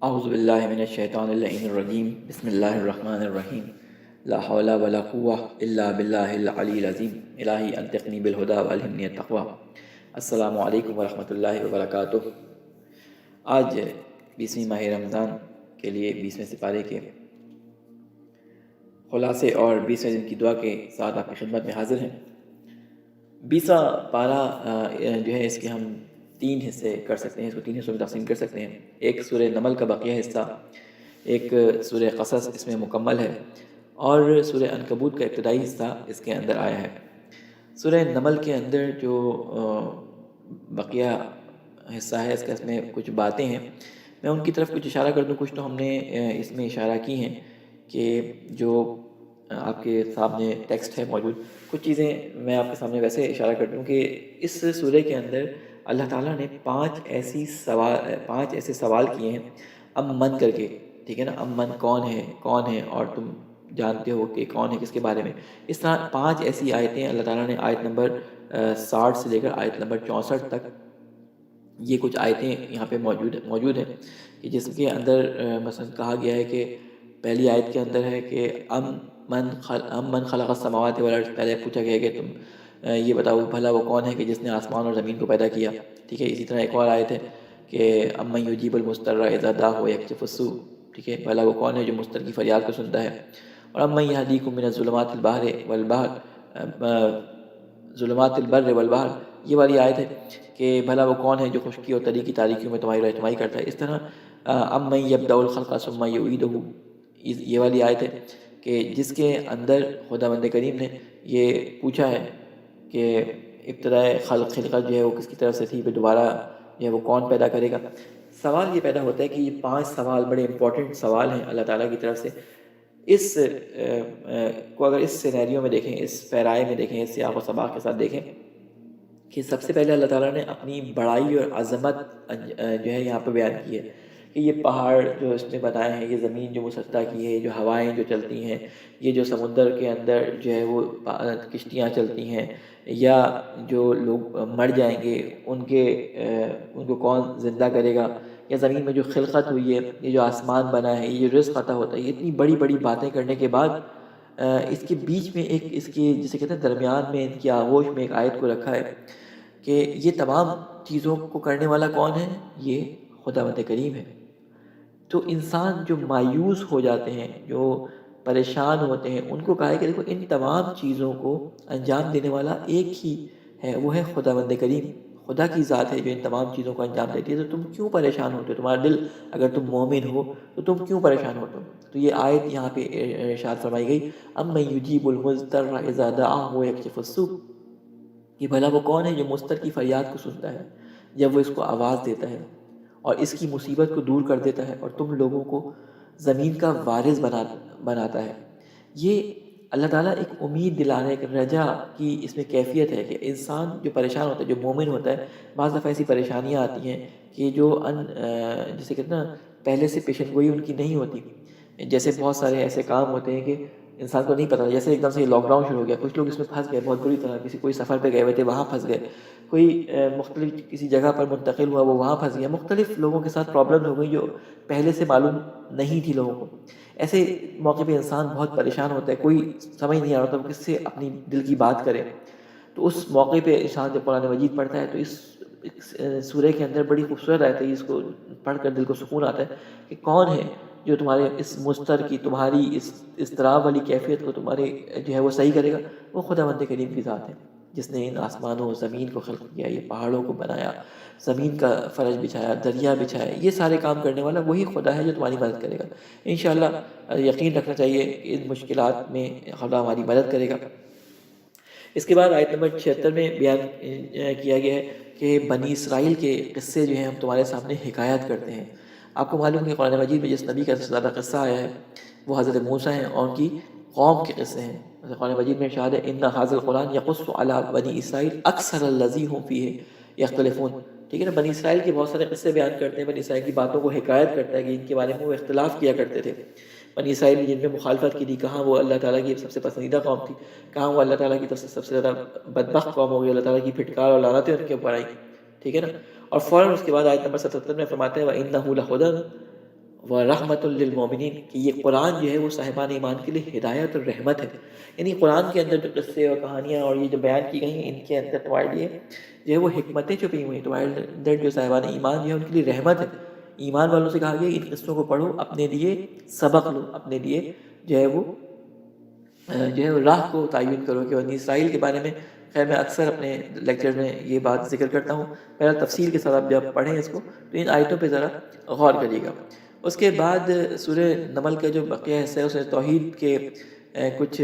اعوذ باللہ من الشیطان اللعین الرجیم بسم اللہ الرحمن الرحیم لا حول ولا قوة الا باللہ العلی العظیم الہی انطقنی بالہدی والہمنی التقوی۔ السلام علیکم ورحمۃ اللہ وبرکاتہ۔ آج 20ویں ماہ رمضان کے لیے 20ویں سپارے کے خلاصے اور 20ویں دن کی دعا کے ساتھ آپ کی خدمت میں حاضر ہیں۔ 20واں پارہ جو ہے اس کے ہم 3 حصے کر سکتے ہیں، اس کو 3 حصوں میں تقسیم کر سکتے ہیں۔ ایک سورہ نمل کا بقیہ حصہ، ایک سورہ قصص اس میں مکمل ہے، اور سورہ عنکبوت کا ابتدائی حصہ اس کے اندر آیا ہے۔ سورہ نمل کے اندر جو بقیہ حصہ ہے اس میں کچھ باتیں ہیں، میں ان کی طرف کچھ اشارہ کر دوں۔ کچھ تو ہم نے اس میں اشارہ کی ہیں کہ جو آپ کے سامنے ٹیکسٹ ہے موجود، کچھ چیزیں میں آپ کے سامنے ویسے اشارہ کر دوں کہ اس سورہ کے اندر اللہ تعالیٰ نے 5 ایسے سوال کیے ہیں امن کر کے، ٹھیک ہے نا۔ امن کون ہے اور تم جانتے ہو کہ کون ہے، کس کے بارے میں۔ اس طرح 5 ایسی آیتیں اللہ تعالیٰ نے آیت نمبر 60 سے لے کر آیت نمبر 64 تک یہ کچھ آیتیں یہاں پہ موجود ہیں کہ جس کے اندر مثلا کہا گیا ہے کہ پہلی آیت کے اندر ہے کہ من خلق السماوات والارض، پہلے پوچھا گیا کہ تم یہ بتاؤ بھلا وہ کون ہے کہ جس نے آسمان اور زمین کو پیدا کیا، ٹھیک ہے۔ اسی طرح ایک اور آیت ہے کہ امن یجیب المضطر اذا دعاہ ویکشف السوء، ٹھیک ہے، بھلا وہ کون ہے جو مضطر کی فریاد کو سنتا ہے۔ اور امن یہدیکم من ظلمات البر والبحر، یہ والی آیت ہے کہ بھلا وہ کون ہے جو خشکی اور تری کی تاریکیوں میں تمہاری رہنمائی کرتا ہے۔ اس طرح امن یبدأ الخلق ثم یعیدہ، یہ والی آیت ہے کہ جس کے اندر خداوند کریم نے یہ پوچھا ہے کہ ابتدائے خلقت جو ہے وہ کس کی طرف سے تھی، پھر دوبارہ جو ہے وہ کون پیدا کرے گا۔ سوال یہ پیدا ہوتا ہے کہ یہ 5 سوال بڑے امپورٹنٹ سوال ہیں اللہ تعالیٰ کی طرف سے۔ اس کو اگر اس سینیریو میں دیکھیں، اس پیرائے میں دیکھیں، اس سیاق و سباق کے ساتھ دیکھیں کہ سب سے پہلے اللہ تعالیٰ نے اپنی بڑائی اور عظمت جو ہے یہاں پہ بیان کی ہے کہ یہ پہاڑ جو اس نے بنائے ہیں، یہ زمین جو مسطح کی ہے، یہ جو ہوائیں جو چلتی ہیں، یہ جو سمندر کے اندر جو ہے وہ کشتیاں چلتی ہیں، یا جو لوگ مر جائیں گے ان کو کون زندہ کرے گا، یا زمین میں جو خلقت ہوئی ہے، یہ جو آسمان بنا ہے، یہ جو رزق عطا ہوتا ہے، یہ اتنی بڑی بڑی باتیں کرنے کے بعد اس کے بیچ میں ایک، اس کی جسے کہتے ہیں درمیان میں، ان کی آغوش میں ایک آیت کو رکھا ہے کہ یہ تمام چیزوں کو کرنے والا کون ہے؟ یہ خداوند کریم ہے۔ تو انسان جو مایوس ہو جاتے ہیں، جو پریشان ہوتے ہیں، ان کو کہا ہے کہ دیکھو ان تمام چیزوں کو انجام دینے والا ایک ہی ہے، وہ ہے خداوند کریم۔ خدا کی ذات ہے جو ان تمام چیزوں کو انجام دیتی ہے، تو تم کیوں پریشان ہوتے ہو؟ تمہارا دل، اگر تم مومن ہو تو تم کیوں پریشان ہوتے ہو؟ تو یہ آیت یہاں پہ ارشاد فرمائی گئی، امن یجیب المضطر اذا دعاہ ویکشف السوء، کہ بھلا وہ کون ہے جو مضطر کی فریاد کو سنتا ہے جب وہ اس کو آواز دیتا ہے اور اس کی مصیبت کو دور کر دیتا ہے اور تم لوگوں کو زمین کا وارث بناتا ہے۔ یہ اللہ تعالیٰ ایک امید دلانے، ایک رجا کی اس میں کیفیت ہے کہ انسان جو پریشان ہوتا ہے، جو مومن ہوتا ہے، بعض دفعہ ایسی پریشانیاں آتی ہیں کہ جو جسے کہتے ہیں نا پہلے سے پیشن گوئی ان کی نہیں ہوتی۔ جیسے بہت سارے ایسے کام ہوتے ہیں کہ انسان کو نہیں پتہ، جیسے ایک دم سے لاک ڈاؤن شروع ہو گیا، کچھ لوگ اس میں پھنس گئے بہت بری طرح، کوئی سفر پہ گئے ہوئے تھے وہاں پھنس گئے، کوئی مختلف کسی جگہ پر منتقل ہوا وہ وہاں پھنس گیا، مختلف لوگوں کے ساتھ پرابلم ہو گئی جو پہلے سے معلوم نہیں تھی لوگوں کو۔ ایسے موقع پہ انسان بہت پریشان ہوتا ہے، کوئی سمجھ نہیں آ رہا ہوتا وہ کس سے اپنی دل کی بات کرے۔ تو اس موقع پہ انسان جب قرآن مجید پڑھتا ہے تو اس سورہ کے اندر بڑی خوبصورت آیت ہے، اس کو پڑھ کر دل کو سکون آتا ہے کہ کون ہے جو تمہارے اس مضطر کی، تمہاری اس اضطراب والی کیفیت کو تمہارے جو ہے وہ صحیح کرے گا۔ وہ خداوند کریم کی ذات ہے جس نے ان آسمانوں زمین کو خلق کیا، یہ پہاڑوں کو بنایا، زمین کا فرش بچھایا، دریا بچھایا، یہ سارے کام کرنے والا وہی خدا ہے جو تمہاری مدد کرے گا۔ انشاءاللہ یقین رکھنا چاہیے کہ ان مشکلات میں خدا ہماری مدد کرے گا۔ اس کے بعد آیت نمبر 76 میں بیان کیا گیا ہے کہ بنی اسرائیل کے قصے جو ہیں ہم تمہارے سامنے حکایت کرتے ہیں۔ آپ کو معلوم ہے کہ قرآن مجید میں جس نبی کا زیادہ قصہ آیا ہے وہ حضرت موسیٰ ہیں اور ان کی قوم کے قصے ہیں۔ قرآن مجید میں ارشاد ہے ان ھذا القرآن یقص علی بنی اسرائیل اکثر الذی ھم فیہ یختلفون، ٹھیک ہے نا۔ بنی اسرائیل کے بہت سارے قصے بیان کرتے ہیں، بنی اسرائیل کی باتوں کو حکایت کرتا ہے کہ ان کے بارے میں وہ اختلاف کیا کرتے تھے۔ بنی اسرائیل جن میں مخالفت کی تھی، کہاں وہ اللہ تعالیٰ کی سب سے پسندیدہ قوم تھی، کہاں وہ اللہ تعالیٰ کی طرف سے سب سے زیادہ بدبخت قوم ہو گئی، اللہ تعالیٰ کی پھٹکار اور لعنتیں ان کے اوپر آئی، ٹھیک ہے نا۔ اور فوراً اس کے بعد آیت نمبر 77 میں فرماتے ہیں وَإِنَّهُ لَهُدًى، وَرَحْمَةٌ لِّلْمُؤْمِنِينَ کہ یہ قرآن جو ہے وہ صاحبان ایمان کے لیے ہدایت اور رحمت ہے. یعنی قرآن کے اندر جو قصے اور کہانیاں اور یہ جو بیان کی گئی ہیں ان کے اندر تمہارے لیے جو ہے وہ حکمتیں چھپی ہوئی ہیں. تمہارے اندر جو صاحبان ایمان جو ہے ان کے لیے رحمت ہے. ایمان والوں سے کہا گیا ان قصوں کو پڑھو، اپنے لیے سبق لو، اپنے لیے جو ہے وہ جو ہے راہ کو تعین کرو. کہ بنی اسرائیل کے بارے میں خیر میں اکثر اپنے لیکچر میں یہ بات ذکر کرتا ہوں، پہلا تفصیل کے ساتھ آپ جب پڑھیں اس کو تو ان آیتوں پہ ذرا غور کریے گا. اس کے بعد سورہ نمل کا جو بقیہ حصہ ہے اس میں توحید کے کچھ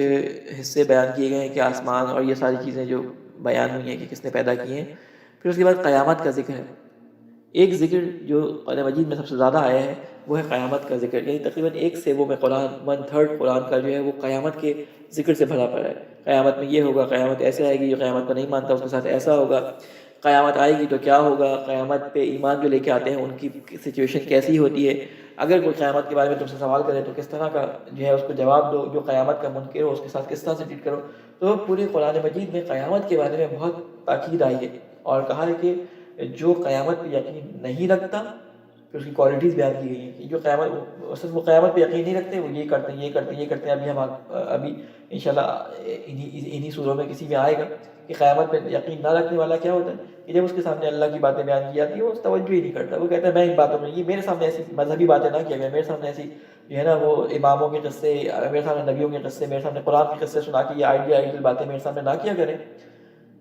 حصے بیان کیے گئے ہیں کہ آسمان اور یہ ساری چیزیں جو بیان ہوئی ہیں کہ کس نے پیدا کی ہیں. پھر اس کے بعد قیامت کا ذکر ہے. ایک ذکر جو قرآن مجید میں سب سے زیادہ آیا ہے وہ ہے قیامت کا ذکر. یعنی تقریباً 1/7 میں قرآن 1/3 قرآن کا جو ہے وہ قیامت کے ذکر سے بھرا پڑا ہے. قیامت میں یہ ہوگا، قیامت ایسے آئے گی، جو قیامت کو نہیں مانتا اس کے ساتھ ایسا ہوگا، قیامت آئے گی تو کیا ہوگا، قیامت پہ ایمان جو لے کے آتے ہیں ان کی سچویشن کیسی ہوتی ہے، اگر کوئی قیامت کے بارے میں تم سے سوال کرے تو کس طرح کا جو ہے اس کو جواب دو، جو قیامت کا منکر ہو اس کے ساتھ کس طرح سے ٹریٹ کرو. تو پورے قرآن مجید میں قیامت کے بارے میں بہت تاکید آئی ہے اور کہا ہے کہ جو قیامت پہ یقین نہیں رکھتا، پھر اس کی کوالٹیز بیان کی گئی ہیں کہ جو وہ قیامت پہ یقین نہیں رکھتے، وہ یہ کرتے ہیں یہ کرتے ہیں یہ کرتے ہیں. ابھی انشاءاللہ انہی سوروں میں کسی میں آئے گا کہ قیامت پہ یقین نہ رکھنے والا کیا ہوتا ہے کہ جب اس کے سامنے اللہ کی باتیں بیان کی جاتی ہیں وہ اس توجہ ہی نہیں کرتا. وہ کہتا ہے میں ان باتوں میں، یہ میرے سامنے ایسی مذہبی باتیں نہ کیا گیا، میرے سامنے ایسی جو ہے نا وہ اماموں کے قصے، میرے سامنے نبیوں کے قصے، میرے سامنے قرآن کے قصے سنا کے یہ آئیڈیل باتیں میرے سامنے نہ کیا کریں.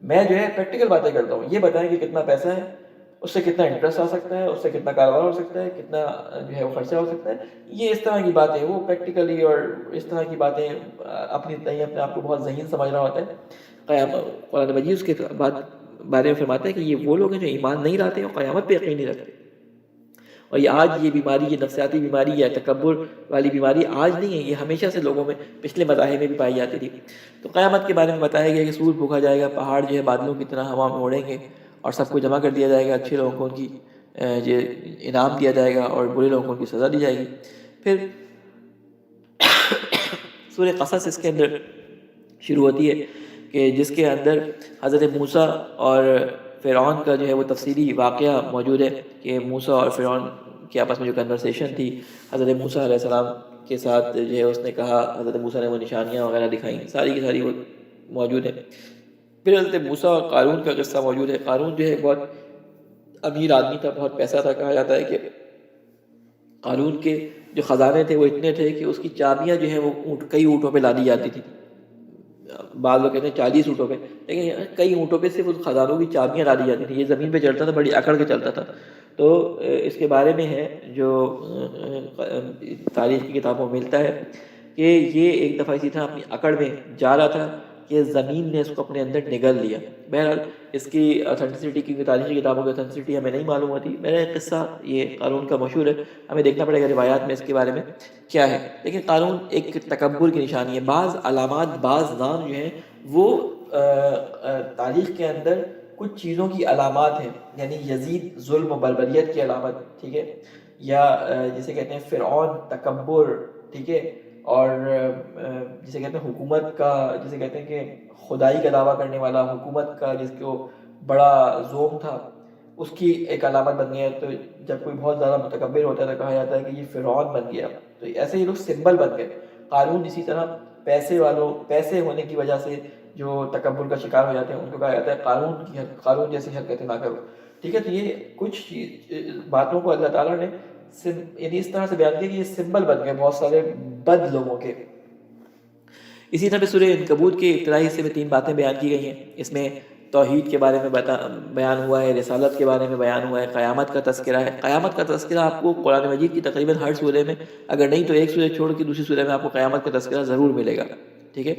میں جو ہے پریکٹیکل باتیں کرتا ہوں. یہ بتائیں کہ کتنا پیسہ ہے، اس سے کتنا انٹرسٹ آ سکتا ہے، اس سے کتنا کاروبار ہو سکتا ہے، کتنا جو ہے وہ خرچہ ہو سکتا ہے. یہ اس طرح کی باتیں وہ پریکٹیکلی اور اس طرح کی باتیں اپنے آپ کو بہت ذہین سمجھ رہا ہوتا ہے. قرآن مجید اس کے بعد بارے میں فرماتا ہے کہ یہ وہ لوگ ہیں جو ایمان نہیں لاتے اور قیامت پہ یقین نہیں رکھتے. اور یہ آج یہ بیماری، یہ نفسیاتی بیماری یا تکبر والی بیماری آج نہیں ہے، یہ ہمیشہ سے لوگوں میں پچھلے مذاہب میں بھی پائی جاتی تھی. تو قیامت کے بارے میں بتایا گیا کہ سور پھونکا جائے گا، پہاڑ جو ہے بادلوں کی طرح ہوا میں اڑیں گے اور سب کو جمع کر دیا جائے گا. اچھے لوگوں کو ان کی جو انعام دیا جائے گا اور برے لوگوں کو ان کی سزا دی جائے گی. پھر سورہ قصص اس کے اندر شروع ہوتی ہے کہ جس کے اندر حضرت موسیٰ اور فرعون کا جو ہے وہ تفصیلی واقعہ موجود ہے کہ موسیٰ اور فرعون کی آپس میں جو کنورسیشن تھی، حضرت موسیٰ علیہ السلام کے ساتھ جو ہے اس نے کہا، حضرت موسیٰ نے وہ نشانیاں وغیرہ دکھائیں، ساری کی ساری وہ موجود ہیں. پھر حضرت موسیٰ اور قارون کا قصہ موجود ہے. قارون جو ہے بہت امیر آدمی تھا، بہت پیسہ تھا. کہا جاتا ہے کہ قارون کے جو خزانے تھے وہ اتنے تھے کہ اس کی چابیاں جو ہیں وہ کئی اونٹوں پہ لادی جاتی تھی. بعض لوگ کہتے ہیں 40 اونٹوں پہ، لیکن کئی اونٹوں پہ صرف اس خزانوں کی چابیاں لادی جاتی تھیں. یہ زمین پہ چلتا تھا، بڑی اکڑ کے چلتا تھا. تو اس کے بارے میں ہے جو تاریخ کی کتابوں میں ملتا ہے کہ یہ ایک دفعہ اسی طرح اپنی اکڑ میں جا رہا تھا کہ زمین نے اس کو اپنے اندر نگل لیا. بہرحال اس کی اتھینٹسٹی کی تاریخی کتابوں کی اتھینٹسٹی ہمیں نہیں معلوم ہوتی. میرا قصہ یہ قارون کا مشہور ہے، ہمیں دیکھنا پڑے گا روایات میں اس کے بارے میں کیا ہے. لیکن قارون ایک تکبر کی نشانی ہے. بعض علامات، بعض نام جو ہیں وہ تاریخ کے اندر کچھ چیزوں کی علامات ہیں. یعنی یزید ظلم و بربریت کی علامت، ٹھیک ہے، یا جسے کہتے ہیں فرعون تکبر، ٹھیک ہے، اور جسے کہتے ہیں حکومت کا، جسے کہتے ہیں کہ خدائی کا دعویٰ کرنے والا، حکومت کا جس کو بڑا زوم تھا، اس کی ایک علامت بن گیا. تو جب کوئی بہت زیادہ متکبر ہوتا ہے تو کہا جاتا ہے کہ یہ فرعون بن گیا. تو ایسے یہ لوگ سمبل بن گئے. قارون اسی طرح پیسے ہونے کی وجہ سے جو تکبر کا شکار ہو جاتے ہیں ان کو کہا جاتا ہے قارون جیسی حرکتیں نہ کرو. ٹھیک ہے، تو یہ کچھ باتوں کو اللہ تعالیٰ نے یعنی اس طرح سے بیان کیا کہ یہ سمبل بن گئے بہت سارے بد لوگوں کے. اسی طرح سورہ عنکبوت کے ابتدائی حصے میں 3 باتیں بیان کی گئی ہیں. اس میں توحید کے بارے میں بیان ہوا ہے، رسالت کے بارے میں بیان ہوا ہے، قیامت کا تذکرہ ہے. قیامت کا تذکرہ آپ کو قرآن مجید کی تقریباً ہر سورے میں، اگر نہیں تو ایک سورہ چھوڑ کے دوسری سورہ میں آپ کو قیامت کا تذکرہ ضرور ملے گا. ٹھیک ہے.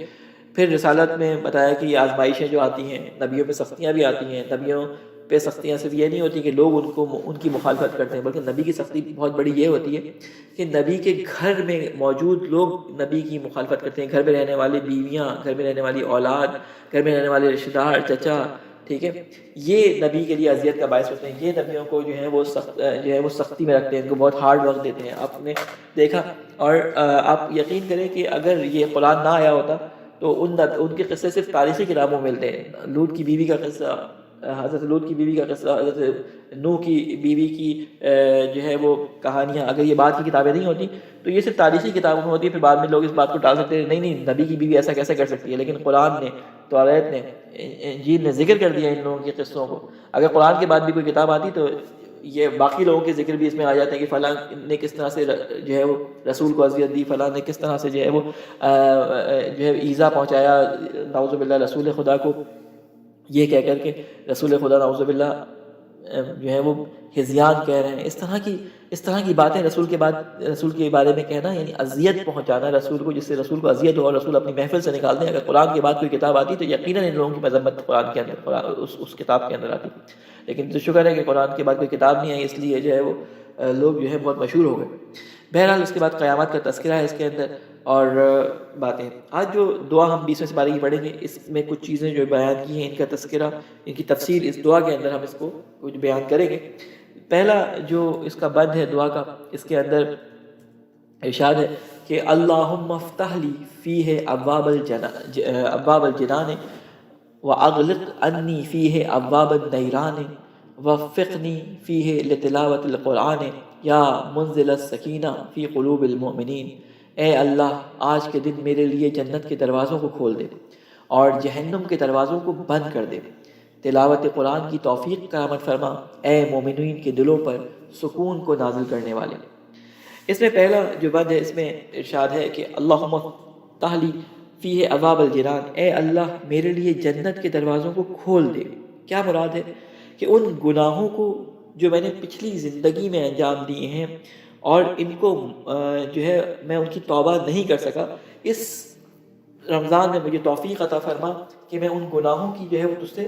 پھر رسالت میں بتایا کہ یہ آزمائشیں جو آتی ہیں، نبیوں پہ سختیاں بھی آتی ہیں. نبیوں پہ سختیاں صرف یہ نہیں ہوتی کہ لوگ ان کی مخالفت کرتے ہیں، بلکہ نبی کی سختی بہت بڑی یہ ہوتی ہے کہ نبی کے گھر میں موجود لوگ نبی کی مخالفت کرتے ہیں. گھر میں رہنے والی بیویاں، گھر میں رہنے والی اولاد، گھر میں رہنے والے رشتہ دار، چچا، ٹھیک ہے، یہ نبی کے لیے اذیت کا باعث ہوتے ہیں. یہ نبیوں کو جو ہے وہ سختی میں رکھتے ہیں، ان کو بہت ہارڈ ورک دیتے ہیں. آپ نے دیکھا، اور آپ یقین کریں کہ اگر یہ قرآن نہ آیا ہوتا تو ان کے قصے صرف تاریخی کتابوں میں ملتے ہیں. لوط کی بیوی کا قصہ، حضرت لوط کی بیوی کا قصہ، حضرت نوح کی بیوی کی جو ہے وہ کہانیاں، اگر یہ بات کی کتابیں نہیں ہوتی تو یہ صرف تاریخی کتابوں میں ہوتی ہے، پھر بعد میں لوگ اس بات کو ٹال سکتے ہیں، نہیں نہیں نبی کی بیوی ایسا کیسے کر سکتی ہے، لیکن قرآن نے، توریت نے، انجیل نے ذکر کر دیا ان لوگوں کے قصوں کو۔ اگر قرآن کے بعد بھی کوئی کتاب آتی تو یہ باقی لوگوں کے ذکر بھی اس میں آ جاتے ہیں کہ فلاں نے کس طرح سے جو ہے وہ رسول کو اذیت دی، فلاں نے کس طرح سے جو ہے وہ جو ہے ایذا پہنچایا نعوذ باللہ رسول خدا کو، یہ کہہ کر کے رسول خدا نعوذ باللہ جو ہے وہ ہذیان کہہ رہے ہیں۔ اس طرح کی باتیں رسول کے بارے میں کہنا، یعنی اذیت پہنچانا رسول کو، جس سے رسول کو اذیت ہو اور رسول اپنی محفل سے نکال دیں۔ اگر قرآن کے بعد کوئی کتاب آتی تو یقیناً ان لوگوں کی مذمت قرآن کے اندر اس کتاب کے اندر آتی، لیکن تو شکر ہے کہ قرآن کے بعد کوئی کتاب نہیں آئی، اس لیے جو ہے وہ لوگ جو ہے بہت مشہور ہو گئے۔ بہرحال اس کے بعد قیامت کا تذکرہ ہے اس کے اندر اور باتیں۔ آج جو دعا ہم 20ویں سپارے کی پڑھیں گے، اس میں کچھ چیزیں جو بیان کی ہیں، ان کا تذکرہ، ان کی تفسیر اس دعا کے اندر ہم اس کو کچھ بیان کریں گے۔ پہلا جو اس کا بند ہے دعا کا، اس کے اندر ارشاد ہے کہ اللہم افتح لی فیہ ابواب الجنان واغلق انی فیہ ابواب النیران وفقنی فیہ لتلاوت القرآن یا منزل السکینہ فی قلوب المؤمنین۔ اے اللہ آج کے دن میرے لیے جنت کے دروازوں کو کھول دے اور جہنم کے دروازوں کو بند کر دے، تلاوت قرآن کی توفیق کرامت فرما، اے مومنین کے دلوں پر سکون کو نازل کرنے والے۔ اس میں پہلا جو بند ہے، اس میں ارشاد ہے کہ اللہم افتح لی فیہ ابواب الجنان، اے اللہ میرے لیے جنت کے دروازوں کو کھول دے۔ کیا مراد ہے؟ کہ ان گناہوں کو جو میں نے پچھلی زندگی میں انجام دیے ہیں اور ان کو جو ہے میں ان کی توبہ نہیں کر سکا، اس رمضان میں مجھے توفیق عطا فرما کہ میں ان گناہوں کی جو ہے وہ تجھ سے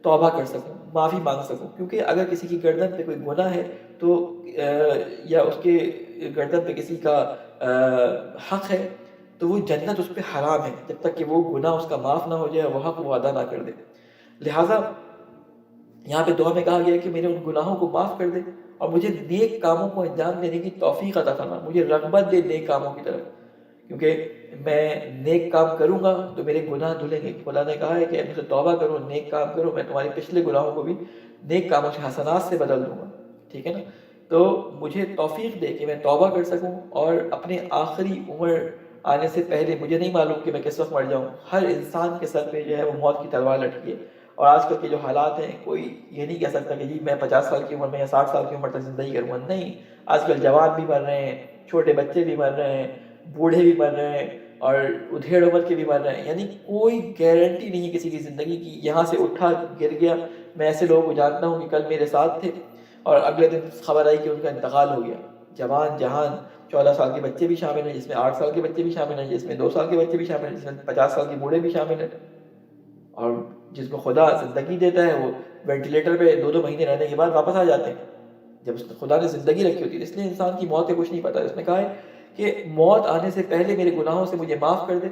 توبہ کر سکوں، معافی مانگ سکوں۔ کیونکہ اگر کسی کی گردن پہ کوئی گناہ ہے تو یا اس کے گردن پہ کسی کا حق ہے تو وہ جنت اس پہ حرام ہے جب تک کہ وہ گناہ اس کا معاف نہ ہو جائے، وہ حق وہ ادا نہ کر دے۔ لہٰذا یہاں پہ دعا میں کہا گیا کہ میرے ان گناہوں کو معاف کر دے اور مجھے نیک کاموں کو انجام دینے کی توفیق عطا فرما، مجھے رغبت دے نیک کاموں کی طرف، کیونکہ میں نیک کام کروں گا تو میرے گناہ دھلیں گے۔ خدا نے کہا ہے کہ مجھ سے توبہ کرو، نیک کام کرو، میں تمہارے پچھلے گناہوں کو بھی نیک کاموں سے، حسنات سے بدل دوں گا، ٹھیک ہے نا؟ تو مجھے توفیق دے کہ میں توبہ کر سکوں اور اپنے آخری عمر آنے سے پہلے، مجھے نہیں معلوم کہ میں کس وقت مر جاؤں، ہر انسان کے سر پہ جو ہے وہ موت کی تلوار لٹکی ہے، اور آج کل کے جو حالات ہیں کوئی یہ نہیں کہہ سکتا کہ جی میں 50 سال کی عمر میں یا 60 سال کی عمر تک زندگی کروں گا، نہیں، آج کل جوان بھی مر رہے ہیں، چھوٹے بچے بھی مر رہے ہیں، بوڑھے بھی مر رہے ہیں اور ادھیڑ عمر کے بھی مر رہے ہیں، یعنی کوئی گارنٹی نہیں ہے کسی کی زندگی کی۔ یہاں سے اٹھا گر گیا، میں ایسے لوگوں کو جانتا ہوں کہ کل میرے ساتھ تھے اور اگلے دن خبر آئی کہ ان کا انتقال ہو گیا۔ جوان جہان 14 سال کے بچے بھی شامل ہیں، جس میں 8 سال کے بچے بھی شامل ہیں، جس میں 2 سال کے بچے بھی شامل ہیں، جس میں 50 سال کے بوڑھے بھی شامل ہیں، اور جس کو خدا زندگی دیتا ہے وہ وینٹیلیٹر پہ 2 مہینے رہنے کے بعد واپس آ جاتے ہیں جب خدا نے زندگی رکھی ہوتی ہے۔ اس لیے انسان کی موت کا کچھ نہیں پتا۔ اس نے کہا ہے کہ موت آنے سے پہلے میرے گناہوں سے مجھے معاف کر دے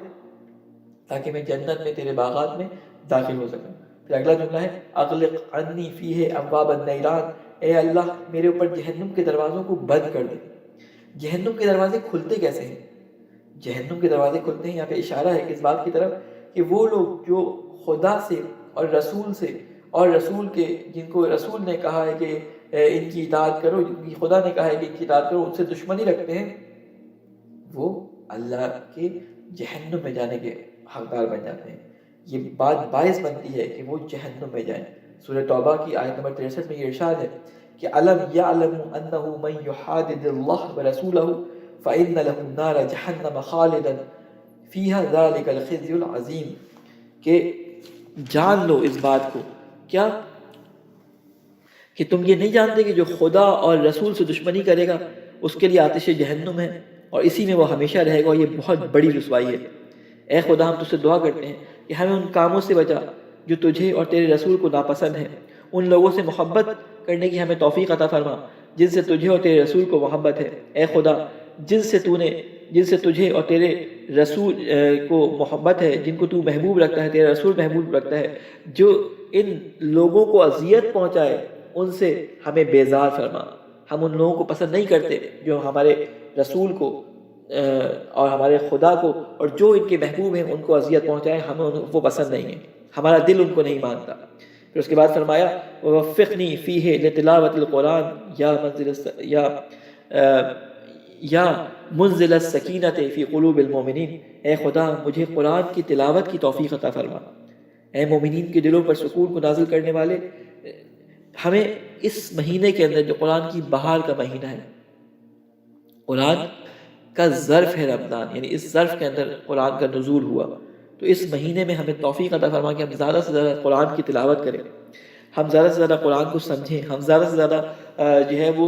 تاکہ میں جنت میں تیرے باغات میں داخل ہو سکوں۔ پھر اگلا جملہ ہے اغلق عنی فیہ ابواب النیران، اے اللہ میرے اوپر جہنم کے دروازوں کو بند کر دے۔ جہنم کے دروازے کھلتے کیسے ہیں؟ جہنم کے دروازے کھلتے ہیں، یہاں پہ اشارہ ہے اس بات کی طرف کہ وہ لوگ جو خدا سے اور رسول سے اور رسول کے، جن کو رسول نے کہا ہے کہ ان کی اطاعت کرو، جن کی خدا نے کہا ہے کہ ان کی اطاعت کرو، ان سے دشمنی رکھتے ہیں، وہ اللہ کے جہنم میں جانے کے حقدار بن جاتے ہیں۔ یہ بات باعث بنتی ہے کہ وہ جہنم میں جائیں۔ سورہ توبہ کی آیت نمبر 63 میں یہ ارشاد ہے کہ الم یعلم انہ من یحادد اللہ ورسولہ فإن له نار جہنم خالدا فیہا ذلک الخزی العظیم، کہ جان لو اس بات کو، کیا کہ تم یہ نہیں جانتے کہ جو خدا اور رسول سے دشمنی کرے گا اس کے لیے آتش جہنم ہے اور اسی میں وہ ہمیشہ رہے گا، اور یہ بہت بڑی رسوائی ہے۔ اے خدا ہم تجھ سے دعا کرتے ہیں کہ ہمیں ان کاموں سے بچا جو تجھے اور تیرے رسول کو ناپسند ہیں، ان لوگوں سے محبت کرنے کی ہمیں توفیق عطا فرما جن سے تجھے اور تیرے رسول کو محبت ہے۔ اے خدا جن سے تجھے اور تیرے رسول کو محبت ہے، جن کو تو محبوب رکھتا ہے، تیرا رسول محبوب رکھتا ہے، جو ان لوگوں کو اذیت پہنچائے ان سے ہمیں بیزار فرما۔ ہم ان لوگوں کو پسند نہیں کرتے جو ہمارے رسول کو اور ہمارے خدا کو اور جو ان کے محبوب ہیں ان کو اذیت پہنچائے، ہمیں وہ پسند نہیں ہے، ہمارا دل ان کو نہیں مانتا۔ پھر اس کے بعد فرمایا وفقنی فیہ لتلاوت القرآن یا منزل السکینت فی قلوب المومنین، اے خدا مجھے قرآن کی تلاوت کی توفیق عطا فرما، اے مومنین کے دلوں پر سکون کو نازل کرنے والے، ہمیں اس مہینے کے اندر جو قرآن کی بہار کا مہینہ ہے، قرآن کا ظرف ہے رمضان، یعنی اس ظرف کے اندر قرآن کا نزول ہوا، تو اس مہینے میں ہمیں توفیق عطا فرما کہ ہم زیادہ سے زیادہ قرآن کی تلاوت کریں، ہم زیادہ سے زیادہ قرآن کو سمجھیں، ہم زیادہ سے زیادہ جو ہے وہ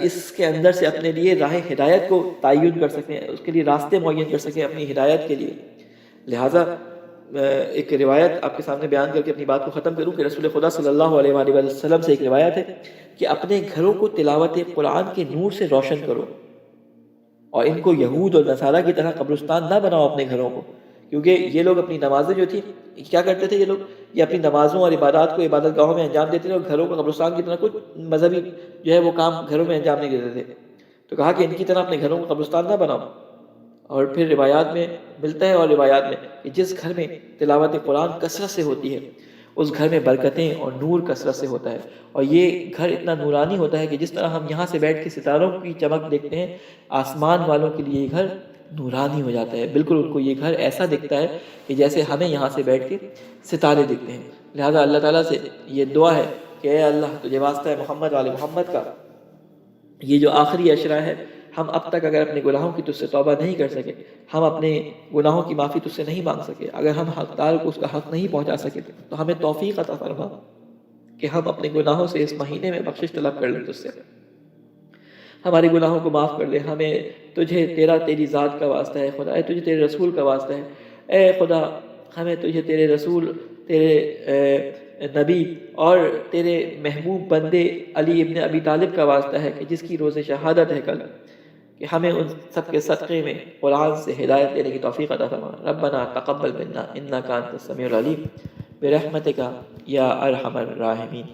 اس کے اندر سے اپنے لیے راہ ہدایت کو تعین کر سکیں، اس کے لیے راستے معین کر سکیں اپنی ہدایت کے لیے۔ لہٰذا ایک روایت آپ کے سامنے بیان کر کے اپنی بات کو ختم کروں کہ رسول خدا صلی اللہ علیہ وآلہ وسلم سے ایک روایت ہے کہ اپنے گھروں کو تلاوت قرآن کے نور سے روشن کرو، اور ان کو یہود اور نصارہ کی طرح قبرستان نہ بناؤ اپنے گھروں کو، کیونکہ یہ لوگ اپنی نمازیں جو تھی کیا کرتے تھے، یہ اپنی نمازوں اور عبادات کو عبادت گاہوں میں انجام دیتے تھے، اور گھروں کو قبرستان کی طرح کچھ مذہبی جو ہے وہ کام گھروں میں انجام نہیں دیتے تھے۔ تو کہا کہ ان کی طرح اپنے گھروں کو قبرستان نہ بناؤ۔ اور پھر روایات میں ملتا ہے، اور روایات میں کہ جس گھر میں تلاوت قرآن کثرت سے ہوتی ہے اس گھر میں برکتیں اور نور کثرت سے ہوتا ہے، اور یہ گھر اتنا نورانی ہوتا ہے کہ جس طرح ہم یہاں سے بیٹھ کے ستاروں کی چمک دیکھتے ہیں، آسمان والوں کے لیے یہ گھر نورانی ہو جاتا ہے، بالکل ان کو یہ گھر ایسا دکھتا ہے کہ جیسے ہمیں یہاں سے بیٹھ کے ستارے دکھتے ہیں۔ لہذا اللہ تعالیٰ سے یہ دعا ہے کہ اے اللہ تجھے واسطہ ہے محمد وآل محمد کا، یہ جو آخری عشرہ ہے، ہم اب تک اگر اپنے گناہوں کی تجھ سے توبہ نہیں کر سکے، ہم اپنے گناہوں کی معافی تجھ سے نہیں مانگ سکے، اگر ہم حقدار کو اس کا حق نہیں پہنچا سکے، تو ہمیں توفیق عطا فرما کہ ہم اپنے گناہوں سے اس مہینے میں بخشش طلب کر لیں تجھ سے، ہمارے گناہوں کو معاف کر لے، ہمیں تجھے تیری ذات کا واسطہ ہے خدا، تجھے تیرے رسول کا واسطہ ہے، اے خدا ہمیں تجھے تیرے رسول، تیرے نبی اور تیرے محبوب بندے علی ابن ابی طالب کا واسطہ ہے کہ جس کی روز شہادت ہے کل، کہ ہمیں ان سب کے صدقے میں قرآن سے ہدایت لینے کی توفیق عطا فرما۔ ربنا تقبل منا انک انت السمیع العلیم برحمتک یا ارحم الراحمین۔